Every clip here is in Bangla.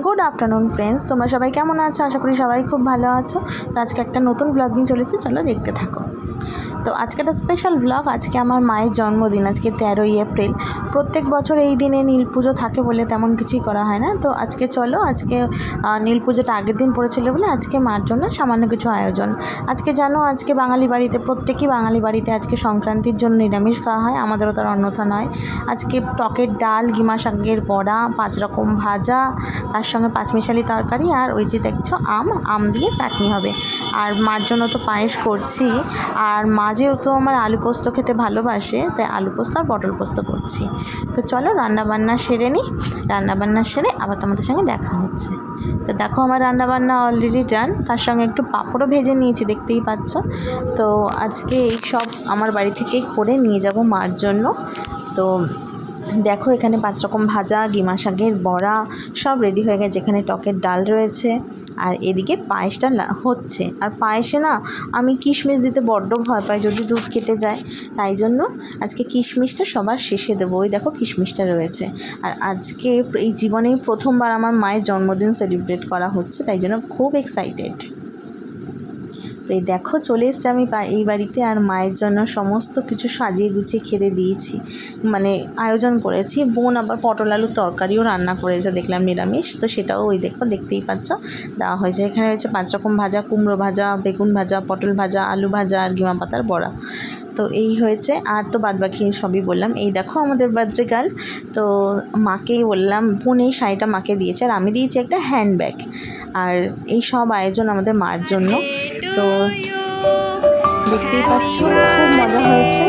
গুড আফটারনুন ফ্রেন্ডস, তোমরা সবাই কেমন আছো? আশা করি সবাই খুব ভালো আছো। তো আজকে একটা নতুন ব্লগ নিয়ে চলে এসেছি, চলো দেখতে থাকো। তো আজকে একটা স্পেশাল ব্লগ। আজকে আমার মায়ের জন্মদিন, আজকে 13ই এপ্রিল। প্রত্যেক বছর এই দিনে নীল পুজো থাকে বলে তেমন কিছুই করা হয় না। তো আজকে চলো, আজকে নীল পুজোটা আগের দিন পড়েছিল বলে আজকে মার জন্য সামান্য কিছু আয়োজন। আজকে জানো, আজকে বাঙালি বাড়িতে, প্রত্যেকই বাঙালি বাড়িতে আজকে সংক্রান্তির জন্য নিরামিষ খাওয়া হয়, আমাদেরও তার অন্যথা নয়। আজকে টকের ডাল, গিমা শাকের বড়া, 5 রকম ভাজা, তার সঙ্গে পাঁচমিশালি তরকারি, আর ওই যে দেখছো আম দিয়ে চাটনি হবে। আর মার জন্য তো পায়েস করছি। আর মা যেহেতু আমার আলু পোস্ত খেতে ভালোবাসে, তাই আলু পোস্ত আর পটল পোস্ত করছি। তো চলো রান্নাবান্না সেরে নিই। রান্নাবান্না সেরে আবার তোমাদের সঙ্গে দেখা হচ্ছে। তো দেখো, আমার রান্নাবান্না অলরেডি ডান, তার সঙ্গে একটু পাঁপড়ও ভেজে নিয়েছি, দেখতেই পাচ্ছ। তো আজকে এই সব আমার বাড়ি থেকেই করে নিয়ে যাব মার জন্য। তো দেখো, এখানে 5 রকম ভাজা, গিমা শাকের বড়া সব রেডি হয়ে গেছে। এখানে টকের ডাল রয়েছে, আর এদিকে পায়েসটা হচ্ছে। আর পায়েসে না, আমি কিশমিশ দিতে বড্ড ভয় পাই, যদি দুধ কেটে যায়। তাই জন্য আজকে কিশমিশটা সবার শেষে দেবো। ওই দেখো কিশমিশটা রয়েছে। আর আজকে এই জীবনেই প্রথমবার আমার মায়ের জন্মদিন সেলিব্রেট করা হচ্ছে, তাই জন্য খুব এক্সাইটেড। তো এই দেখো, চলে এসেছি আমি এই বাড়িতে, আর মায়ের জন্য সমস্ত কিছু সাজিয়ে গুছিয়ে খেতে দিয়েছি, মানে আয়োজন করেছি। বোন আবার পটল আলুর তরকারিও রান্না করেছে, দেখলাম নিরামিষ, তো সেটাও ওই দেখো, দেখতেই পাচ্ছ দেওয়া হয়েছে। এখানে রয়েছে 5 রকম ভাজা, কুমড়ো ভাজা, বেগুন ভাজা, পটল ভাজা, আলু ভাজা, আর গিমা পাতার বড়া। তো এই হয়েছে, আর তো বাদবাকি সবই বললাম। এই দেখো আমাদের বার্থডে গার্ল। তো মাকেই বললাম, বোন এই শাড়িটা মাকে দিয়েছে, আর আমি দিয়েছি একটা হ্যান্ডব্যাগ। আর এই সব আয়োজন আমাদের মার জন্য। তো দেখতেই পাচ্ছ, খুব মজা হয়েছে।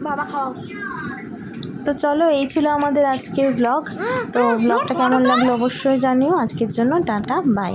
বাবা খাও। তো চলো, এই ছিল আমাদের আজকের ব্লগ। তো ব্লগটা কেমন লাগলো অবশ্যই জানিও। আজকের জন্য টাটা, বাই।